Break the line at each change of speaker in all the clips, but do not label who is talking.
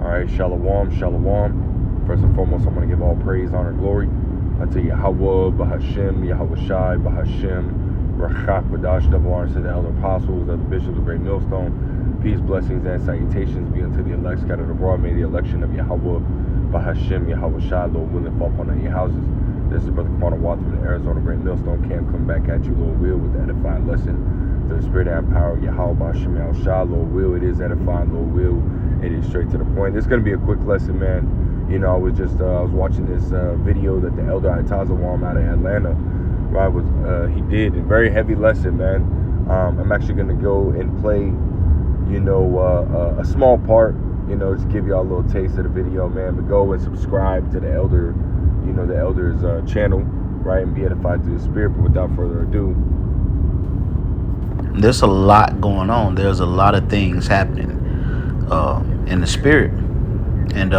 All right, shalom, shalom. First and foremost, I'm going to give all praise, honor, glory unto Yahweh, Bahashem, Yahweh Shai, Bahashem, Rachak, Badash, double honors to the elder apostles, the bishops of the great millstone. Peace, blessings, and salutations be unto the elect scattered abroad. May the election of Yahweh, Bahashem, Yahweh Shai, Lord willing, fall upon your houses. This is Brother Quanah Watt from the Arizona Great Millstone Camp, coming back at you, Lord will, with the edifying lesson to the spirit and power of Yahweh, Bahashem, Yahweh Shai, Lord will. It is edifying, Lord will. It is straight to the point. This is going to be a quick lesson, man. You know, I was watching this video that the elder Itazawam out of Atlanta, right, he did a very heavy lesson, man. I'm actually going to go and play, you know, a small part, you know, just give y'all a little taste of the video, man. But go and subscribe to the elder, you know, the elder's channel, right, and be edified through the spirit. But without further ado,
there's a lot going on. There's a lot of things happening in the spirit, and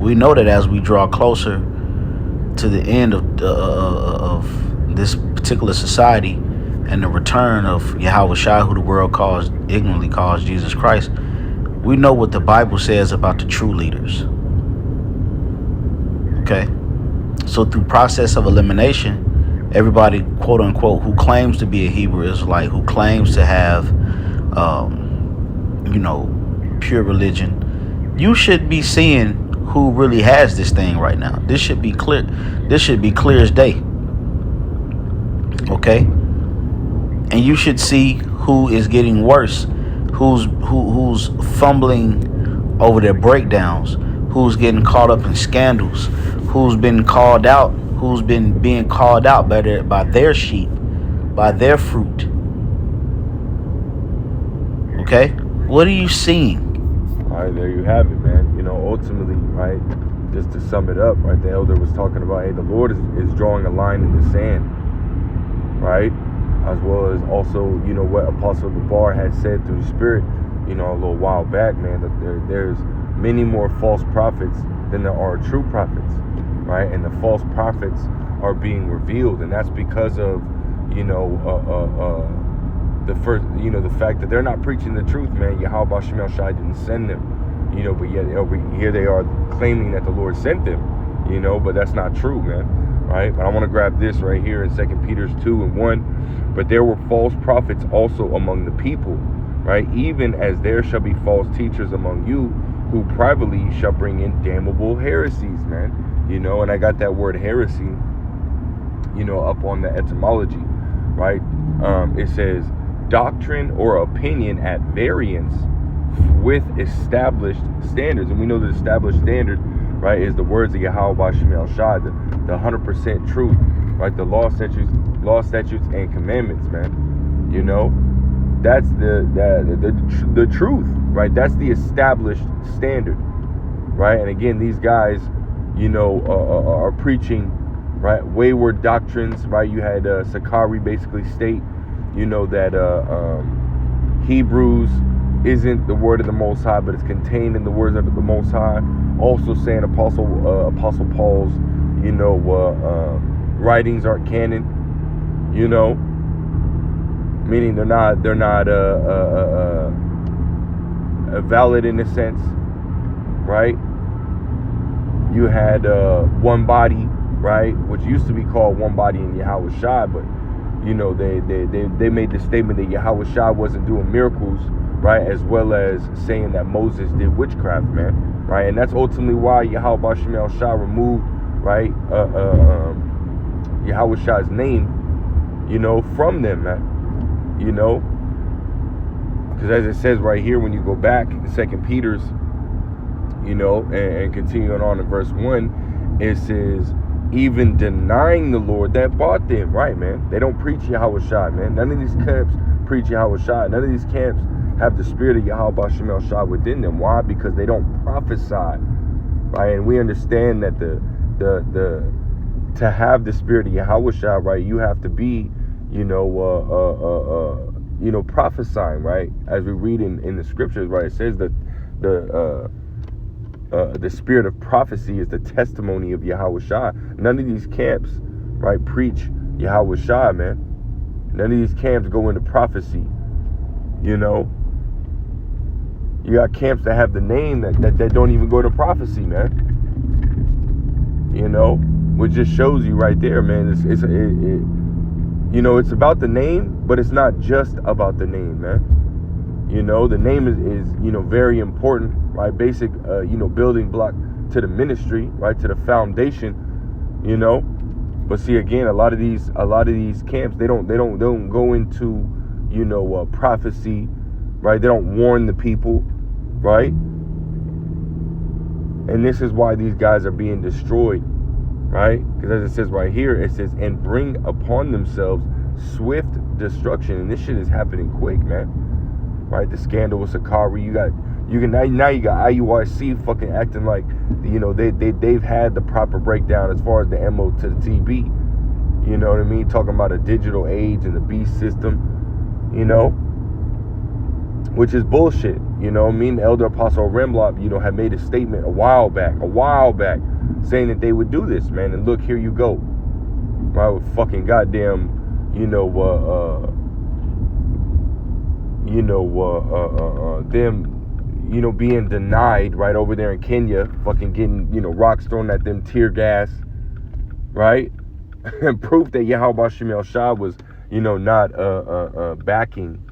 we know that as we draw closer to the end of this particular society and the return of Yahweh Shai, who the world ignorantly calls Jesus Christ, we know what the Bible says about the true leaders. Okay, so through process of elimination, everybody, quote unquote, who claims to be a Hebrew Israelite, who claims to have you know, pure religion, you should be seeing who really has this thing right now. This should be clear. This should be clear as day. Okay? And you should see who is getting worse, who's fumbling over their breakdowns, who's getting caught up in scandals, who's been called out, who's been being called out by their sheep, by their fruit. Okay? What are you seeing?
all right, there you have it, man. You know, ultimately, right, just to sum it up, right, the elder was talking about, hey, the Lord is drawing a line in the sand, right? As well as also, you know, what Apostle Gabar had said through the Spirit, you know, a little while back, man, that there's many more false prophets than there are true prophets, right? And the false prophets are being revealed, and that's because of, you know, the fact that they're not preaching the truth, man. Yahweh Bashemel Shai didn't send them, you know, but yet over here they are claiming that the Lord sent them, you know, but that's not true, man, right? But I want to grab this right here in 2 Peter 2:1. But there were false prophets also among the people, right? Even as there shall be false teachers among you, who privately shall bring in damnable heresies, man. You know, and I got that word heresy, you know, up on the etymology, right? It says doctrine or opinion at variance with established standards. And we know the established standard, right, is the words of Yahweh Bashemel Shai, the 100% truth, right? The law, statutes, and commandments, man. You know, that's the truth, right? That's the established standard, right? And again, these guys, you know, are preaching, right, wayward doctrines, right? You had Sakari basically state, you know, that Hebrews isn't the word of the Most High, but it's contained in the words of the Most High. Also saying Apostle Paul's, you know, writings aren't canon, you know, meaning they're not valid in a sense, right? You had one body, right, which used to be called one body in Yahweh Shai, but you know, they made the statement that Yahweh Shai wasn't doing miracles, right, as well as saying that Moses did witchcraft, man, right? And that's ultimately why Yahweh Bashemel Shai removed, right, Yahweh Shai's name, you know, from them, man, you know, because as it says right here, when you go back in 2 Peter's, you know, and continuing on in verse 1, it says, even denying the Lord that bought them, right, man? They don't preach Yahweh Shai, man. None of these camps preach Yahweh Shai. None of these camps have the spirit of Yahweh Bashemel Shai within them. Why? Because they don't prophesy, right? And we understand that to have the spirit of Yahweh Shai, right, you have to be, you know, prophesying, right? As we read in the scriptures, right, it says that the spirit of prophecy is the testimony of Yahweh Shai. None of these camps, right, preach Yahweh Shai, man. None of these camps go into prophecy, you know. You got camps that have the name that don't even go to prophecy, man. You know, which just shows you right there, man. You know, it's about the name, but it's not just about the name, man. You know, the name is you know, very important, right? Basic, you know, building block to the ministry, right? To the foundation, you know. But see, again, a lot of these camps, they don't go into, you know, prophecy, right? They don't warn the people, right? And this is why these guys are being destroyed, right? Because as it says right here, it says, and bring upon themselves swift destruction. And this shit is happening quick, man. Right? The scandal with Sakari, now you got IURC fucking acting like, you know, they've had the proper breakdown as far as the MO to the TB. You know what I mean? Talking about a digital age and the beast system, you know, which is bullshit. You know what I mean? The Elder Apostle Remlop, you know, had made a statement a while back, saying that they would do this, man. And look, here you go. Right? With fucking goddamn, you know, them, you know, being denied right over there in Kenya, fucking getting, you know, rocks thrown at them, tear gas, right? And proof that Yahweh Shem Shah was, you know, not backing,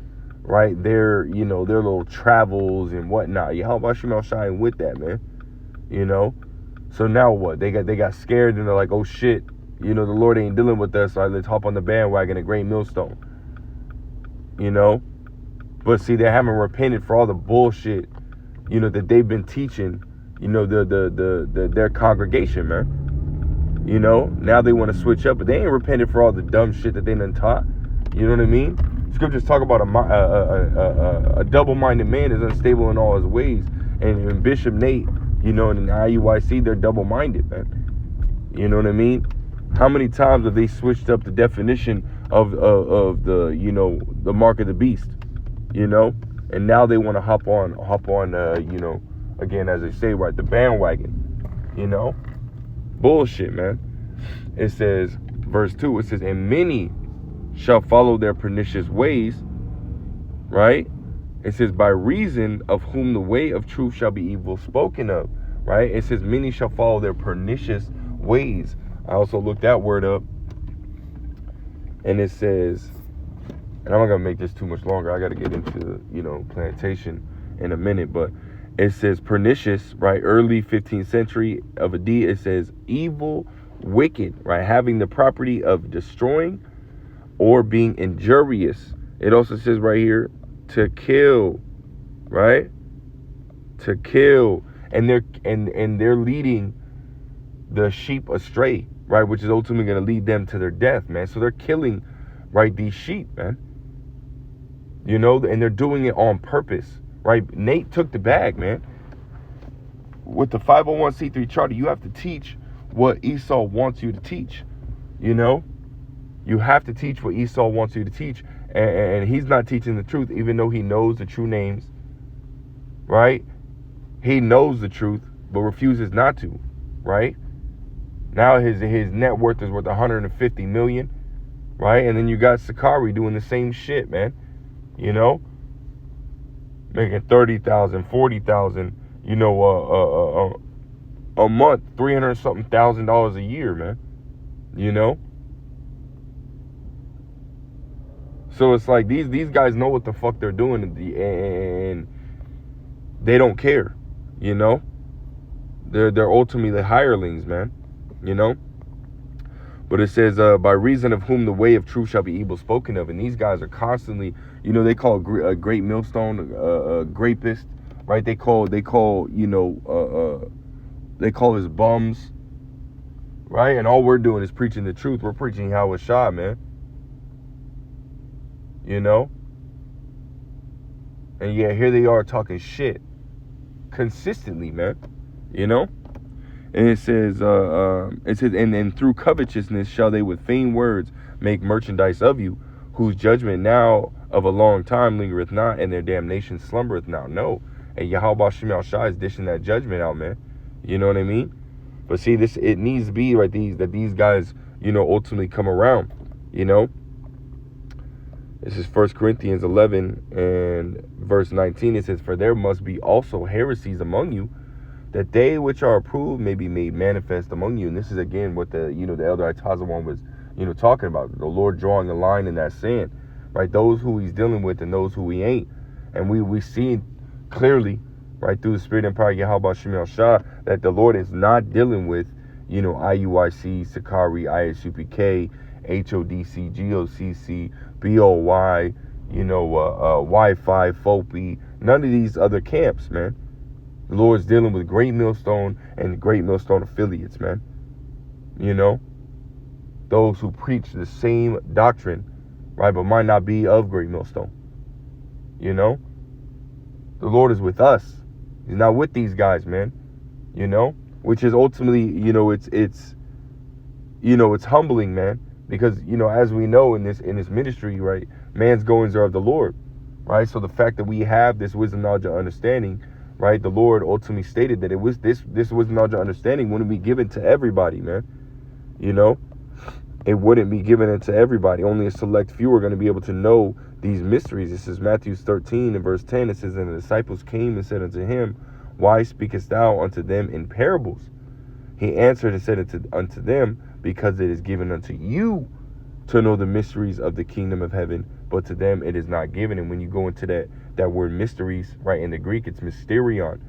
right, their, you know, their little travels and whatnot. Yahweh Shem Shah ain't with that, man. You know? So now what? They got scared and they're like, oh shit, you know, the Lord ain't dealing with us, so let's hop on the bandwagon at Great Millstone. You know? But see, they haven't repented for all the bullshit, you know, that they've been teaching, you know, their congregation, man. You know, now they want to switch up, but they ain't repented for all the dumb shit that they done taught. You know what I mean? Scriptures talk about a double-minded man is unstable in all his ways. And Bishop Nate, you know, in the IUIC, they're double-minded, man. You know what I mean? How many times have they switched up the definition of the, you know, the mark of the beast? You know, and now they want to hop on, you know, again, as they say, right, the bandwagon, you know, bullshit, man. It says, verse 2, it says, and many shall follow their pernicious ways, right? It says, by reason of whom the way of truth shall be evil spoken of, right? It says, many shall follow their pernicious ways. I also looked that word up, and it says, and I'm not going to make this too much longer. I got to get into, you know, plantation in a minute. But it says pernicious, right? Early 15th century of AD. It says evil, wicked, right? Having the property of destroying or being injurious. It also says right here to kill, right? To kill. And they're leading the sheep astray, right? Which is ultimately going to lead them to their death, man. So they're killing, right, these sheep, man. You know, and they're doing it on purpose, right? Nate took the bag, man. With the 501c3 charter, you have to teach what Esau wants you to teach. You know, you have to teach what Esau wants you to teach, and he's not teaching the truth, even though he knows the true names, right? He knows the truth, but refuses not to, right? Now his net worth is worth 150 million, right? And then you got Sakari doing the same shit, man. You know, making 30,000, 40,000, you know, a month, $300-something thousand a year, man. You know, so it's like these guys know what the fuck they're doing, and they don't care. You know, they're ultimately the hirelings, man. You know. But it says, by reason of whom the way of truth shall be evil spoken of. And these guys are constantly, you know, they call a Great Millstone a grapist, right? They call, you know, they call us bums, right? And all we're doing is preaching the truth. We're preaching Yahweh Shah, man. You know? And yeah, here they are talking shit consistently, man. You know? And it says, and through covetousness shall they with vain words make merchandise of you, whose judgment now of a long time lingereth not, and their damnation slumbereth not. No. And Yahweh Shem Shah is dishing that judgment out, man. You know what I mean? But see, it needs to be, right, that these guys, you know, ultimately come around, you know? This is 1 Corinthians 11 and verse 19. It says, for there must be also heresies among you, that they which are approved may be made manifest among you. And this is again what the elder Itazawan was talking about. The Lord drawing a line in that sand, right? Those who he's dealing with and those who he ain't. And we see clearly, right, through the Spirit and power of Yahweh Shem Shah, that the Lord is not dealing with IUIC, Sakari, ISUPK, HODC, GOCC, BOY, Wi-Fi, FOPI, none of these other camps, man. The Lord's dealing with Great Millstone and Great Millstone affiliates, man. Those who preach the same doctrine, right, but might not be of Great Millstone. The Lord is with us. He's not with these guys, man. Which is ultimately, it's humbling, man. Because, as we know in this ministry, right, man's goings are of the Lord, right? So the fact that we have this wisdom, knowledge, and understanding, right, the Lord ultimately stated that it was this wisdom, knowledge, and understanding wouldn't be given to everybody, man. It wouldn't be given to everybody. Only a select few are going to be able to know these mysteries. This is Matthew 13 and verse 10. It says, and the disciples came and said unto him, why speakest thou unto them in parables? He answered and said unto them, because it is given unto you to know the mysteries of the kingdom of heaven, but to them it is not given. And when you go into that word mysteries, right, in the Greek, it's mysterion,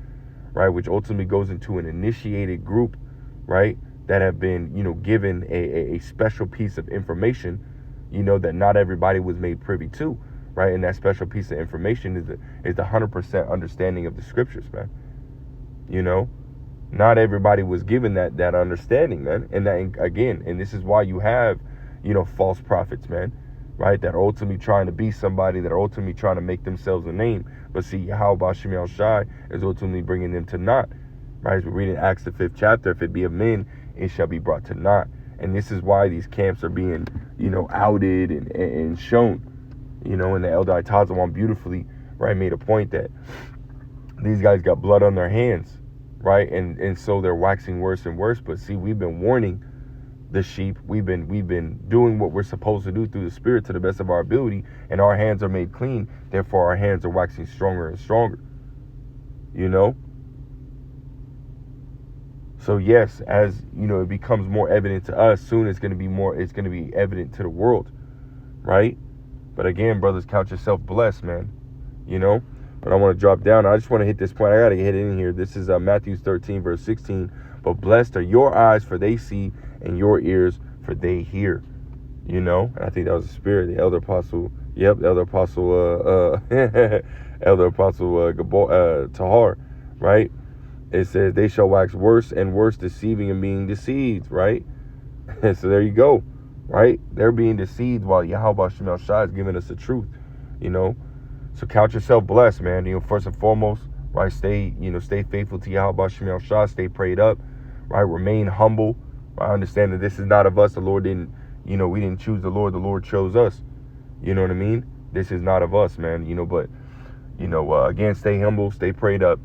right, which ultimately goes into an initiated group, right, that have been, given a special piece of information, that not everybody was made privy to, right? And that special piece of information is the 100% understanding of the scriptures, man. Not everybody was given that understanding, man. And that, again, and this is why you have, false prophets, man, right? That are ultimately trying to be somebody, that are ultimately trying to make themselves a name. But see, how about Shemuel Shai is ultimately bringing them to naught, right? As we read in Acts the 5th chapter, if it be of men, it shall be brought to naught. And this is why these camps are being, outed and shown, and the elder Itazawan beautifully, right, made a point that these guys got blood on their hands, right? And so they're waxing worse and worse. But see, we've been warning the sheep. We've been doing what we're supposed to do through the Spirit to the best of our ability, and our hands are made clean. Therefore, our hands are waxing stronger and stronger. So yes, as it becomes more evident to us, soon it's going to be evident to the world, right? But again, brothers, count yourself blessed, man. But I want to drop down. I just want to hit this point. I got to hit it in here. This is Matthew 13, verse 16. But blessed are your eyes, for they see, and your ears, for they hear. And I think that was the Spirit, the elder apostle. Yep, the elder apostle, elder apostle Tahar, right? It says they shall wax worse and worse, deceiving and being deceived, right? So there you go, right? They're being deceived while Yahweh Shemel Shai is giving us the truth, So count yourself blessed, man. First and foremost, right? Stay faithful to Yahweh Shemel Shai. Stay prayed up, right? Remain humble. I understand that this is not of us. The Lord didn't, we didn't choose the Lord. The Lord chose us. You know what I mean? This is not of us, man. But again, stay humble, stay prayed up.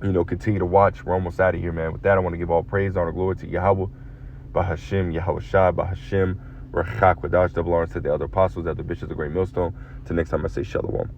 Continue to watch. We're almost out of here, man. With that, I want to give all praise, honor, glory to Yahweh, Bahashem, Yahweh Shai, Bahashem, Rachak, Wadash, double honor to the elder apostles, elder bishops of Great Millstone. Till next time, I say Shalom.